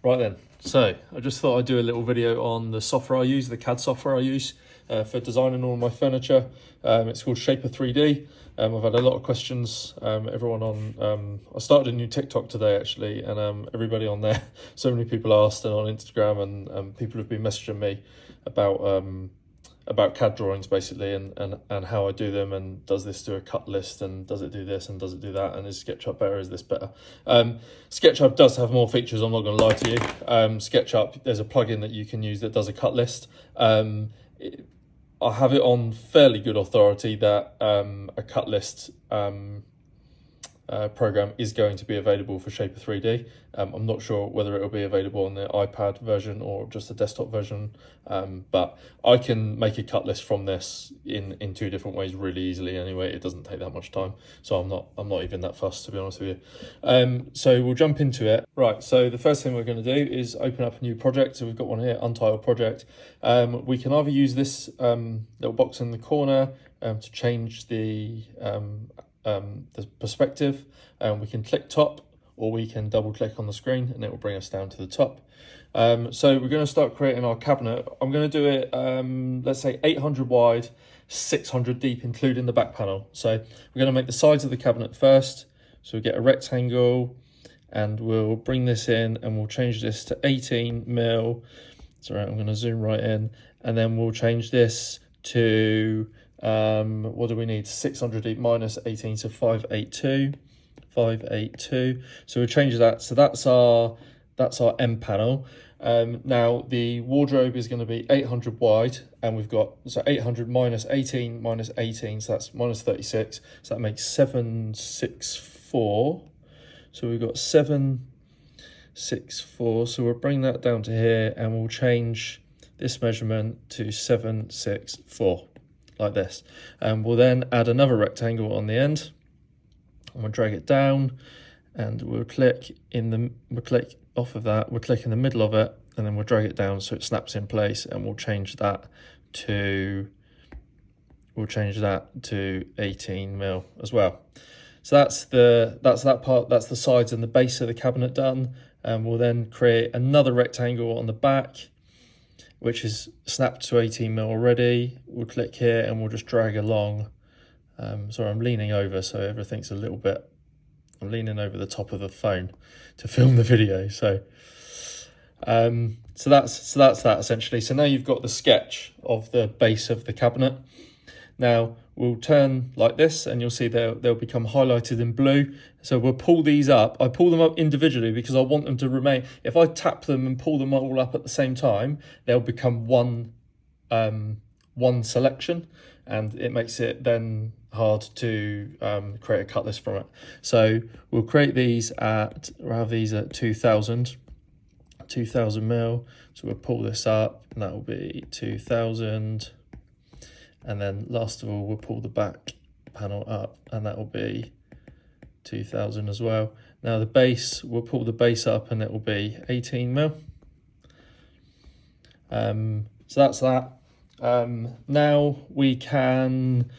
Right then, so I just thought I'd do a little video on the software I use, the CAD software I use for designing all my furniture. It's called Shapr3D. I've had a lot of questions. Everyone on, I started a new TikTok today actually, and everybody on there, so many people asked, and on Instagram, and people have been messaging me about CAD drawings basically, and how I do them, and does this do a cut list, and does it do this, and does it do that, and is SketchUp better, is this better? SketchUp does have more features, I'm not going to lie to you. SketchUp, there's a plugin that you can use that does a cut list. I have it on fairly good authority that a cut list program is going to be available for Shapr3D. I'm not sure whether it will be available on the iPad version or just the desktop version, but I can make a cut list from this in two different ways really easily anyway. It doesn't take that much time, so I'm not even that fussed, to be honest with you. So we'll jump into it. Right, so the first thing we're going to do is open up a new project. So we've got one here, untitled project. We can either use this little box in the corner to change the perspective, and we can click top, or we can double click on the screen and it will bring us down to the top. So we're going to start creating our cabinet. I'm going to do it, let's say 800 wide, 600 deep, including the back panel. So we're going to make the sides of the cabinet first. So we get a rectangle, and we'll bring this in, and we'll change this to 18 mil. Sorry, I'm going to zoom right in, and then we'll change this to what do we need? 600 deep minus 18, so 582. So we'll change that. So that's our end panel. Now the wardrobe is going to be 800 wide, and we've got, so 800 minus 18 minus 18, so that's minus 36. So that makes 764. So we've got 764. So we'll bring that down to here, and we'll change this measurement to 764. Like this, and we'll then add another rectangle on the end, and we'll drag it down, and we'll click off of that, we'll click in the middle of it, and then we'll drag it down so it snaps in place, and we'll change that to 18 mil as well. So that's that part, that's the sides and the base of the cabinet done. And we'll then create another rectangle on the back, which is snapped to 18 mil already. We'll click here, and we'll just drag along. Sorry, I'm leaning over, so everything's a little bit, I'm leaning over the top of the phone to film the video. So that's that essentially. So now you've got the sketch of the base of the cabinet. Now we'll turn like this, and you'll see they'll become highlighted in blue. So we'll pull these up. I pull them up individually because I want them to remain. If I tap them and pull them all up at the same time, they'll become one selection, and it makes it then hard to create a cut list from it. So we'll create these at, we'll have these at 2000 mil. So we'll pull this up, and that will be 2000. And then last of all, we'll pull the back panel up, and that will be 2000 as well. Now the base, we'll pull the base up, and it will be 18 mil. So that's that. Now we can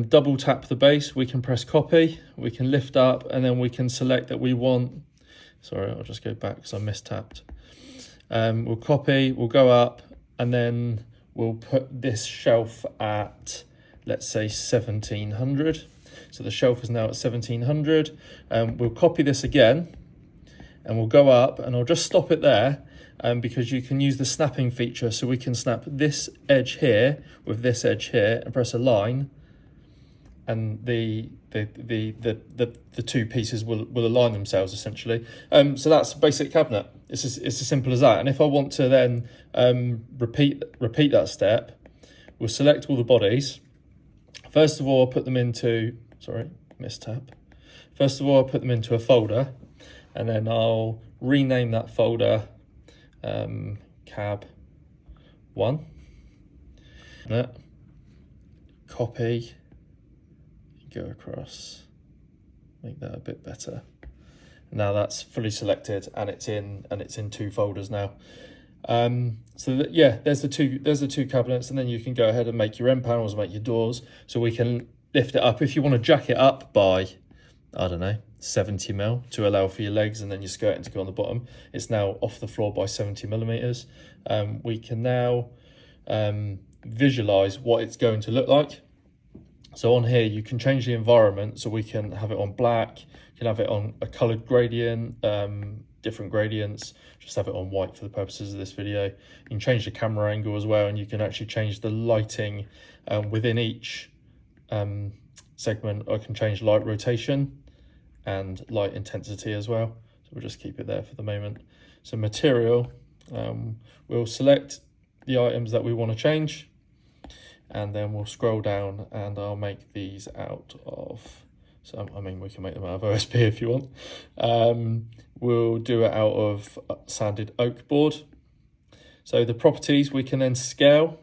double tap the base, we can press copy, we can lift up, and then we can select that we want, sorry, I'll just go back because I mistapped. We'll copy, we'll go up, and then we'll put this shelf at, let's say, 1700. So the shelf is now at 1700. We'll copy this again, and we'll go up, and I'll just stop it there, because you can use the snapping feature. So we can snap this edge here with this edge here, and press a line, and the two pieces will align themselves essentially. So that's a basic cabinet. It's as simple as that. And if I want to then repeat that step, we'll select all the bodies. First of all, I'll put them into, sorry, mistap. First of all, I'll put them into a folder, and then I'll rename that folder cab 1. Copy, go across, make that a bit better. Now that's fully selected, and it's in two folders now. Yeah, there's the two cabinets, and then you can go ahead and make your end panels, make your doors. So we can lift it up if you want to jack it up by I don't know, 70mm to allow for your legs and then your skirting to go on the bottom. It's now off the floor by 70mm. We can now visualize what it's going to look like. So on here, you can change the environment. So we can have it on black, you can have it on a colored gradient, different gradients, just have it on white for the purposes of this video. You can change the camera angle as well, and you can actually change the lighting within each segment. I can change light rotation and light intensity as well. So we'll just keep it there for the moment. So material, we'll select the items that we want to change, and then we'll scroll down and I'll make these out of, so I mean we can make them out of OSB if you want. We'll do it out of sanded oak board. So the properties we can then scale,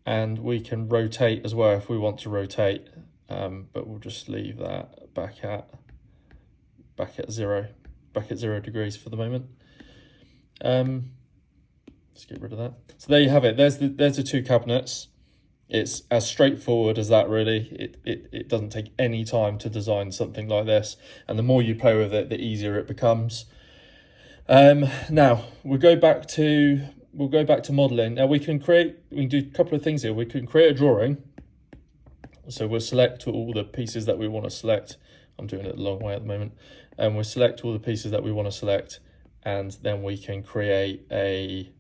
and we can rotate as well if we want to rotate, but we'll just leave that back at 0 degrees for the moment. Let's get rid of that. So there you have it. There's the two cabinets. It's as straightforward as that, really. It doesn't take any time to design something like this, and the more you play with it, the easier it becomes. Now we'll go back to modeling. Now we can do a couple of things here. We can create a drawing. So we'll select all the pieces that we want to select. I'm doing it the long way at the moment. And we'll select all the pieces that we want to select, and then we can create a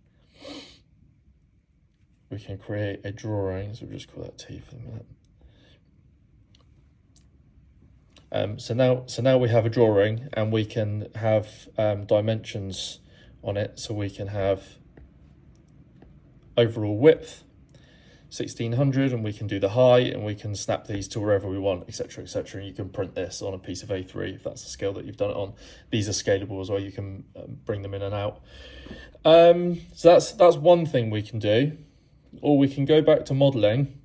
drawing. So we'll just call that T for the minute. So now we have a drawing, and we can have dimensions on it. So we can have overall width 1600, and we can do the height, and we can snap these to wherever we want, etc, etc. And you can print this on a piece of A3 if that's the scale that you've done it on. These are scalable as well. You can bring them in and out. So that's one thing we can do. Or we can go back to modeling.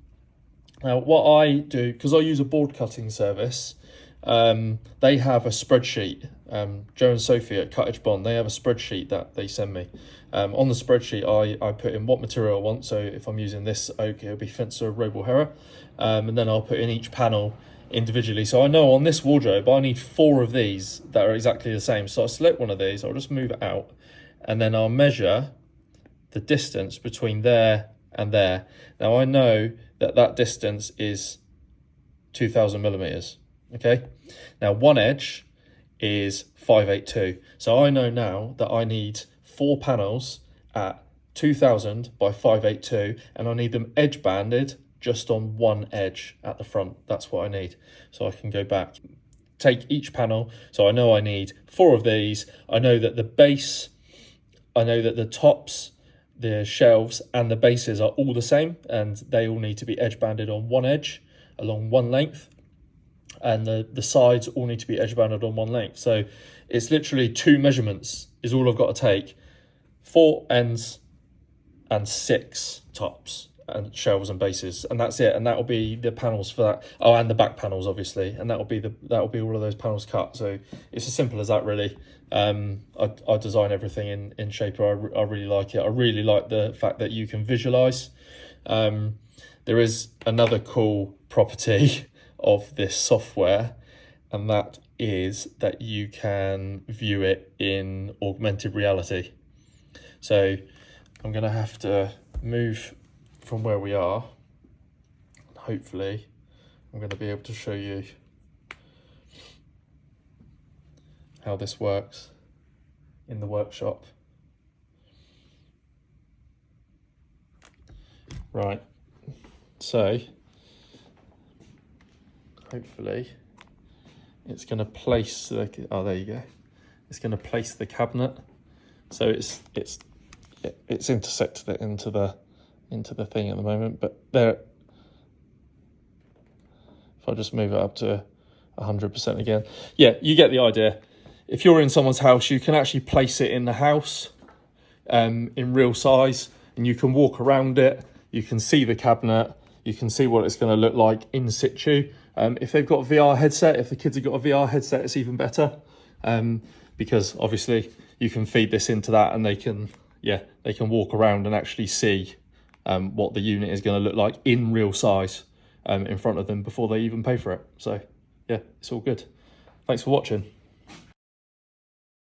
Now what I do, because I use a board cutting service, they have a spreadsheet. Joe and Sophie at Cuttage Bond, they have a spreadsheet that they send me. On the spreadsheet, I put in what material I want. So if I'm using this oak, it'll be Fencer Roble Hera. And then I'll put in each panel individually. So I know on this wardrobe, I need 4 of these that are exactly the same. So I select one of these, I'll just move it out, and then I'll measure the distance between there and there. Now I know that distance is 2000mm. Okay, now one edge is 582, so I know now that I need 4 panels at 2000 by 582, and I need them edge banded just on one edge at the front. That's what I need. So I can go back, take each panel. So I know I need 4 of these. I know that the base, I know that the tops, the shelves and the bases are all the same, and they all need to be edge banded on one edge along one length, and the sides all need to be edge banded on one length. So it's literally 2 measurements is all I've got to take, 4 ends and 6 tops and shelves and bases, and that's it. And that will be the panels for that. Oh, and the back panels obviously, and that will be all of those panels cut. So it's as simple as that, really. I design everything in Shapr. I really like it. I really like the fact that you can visualize. There is another cool property of this software, and that is that you can view it in augmented reality. So I'm going to have to move from where we are. Hopefully I'm going to be able to show you how this works in the workshop. Right, so hopefully it's going to place the, oh there you go, it's going to place the cabinet, so it's intersected it into the thing at the moment. But there, if I just move it up to 100% again, yeah, you get the idea. If you're in someone's house, you can actually place it in the house in real size, and you can walk around it, you can see the cabinet, you can see what it's going to look like in situ. If they've got a VR headset, if the kids have got a VR headset, it's even better, because obviously you can feed this into that, and they can walk around and actually see what the unit is going to look like in real size in front of them before they even pay for it. So yeah, it's all good. Thanks for watching.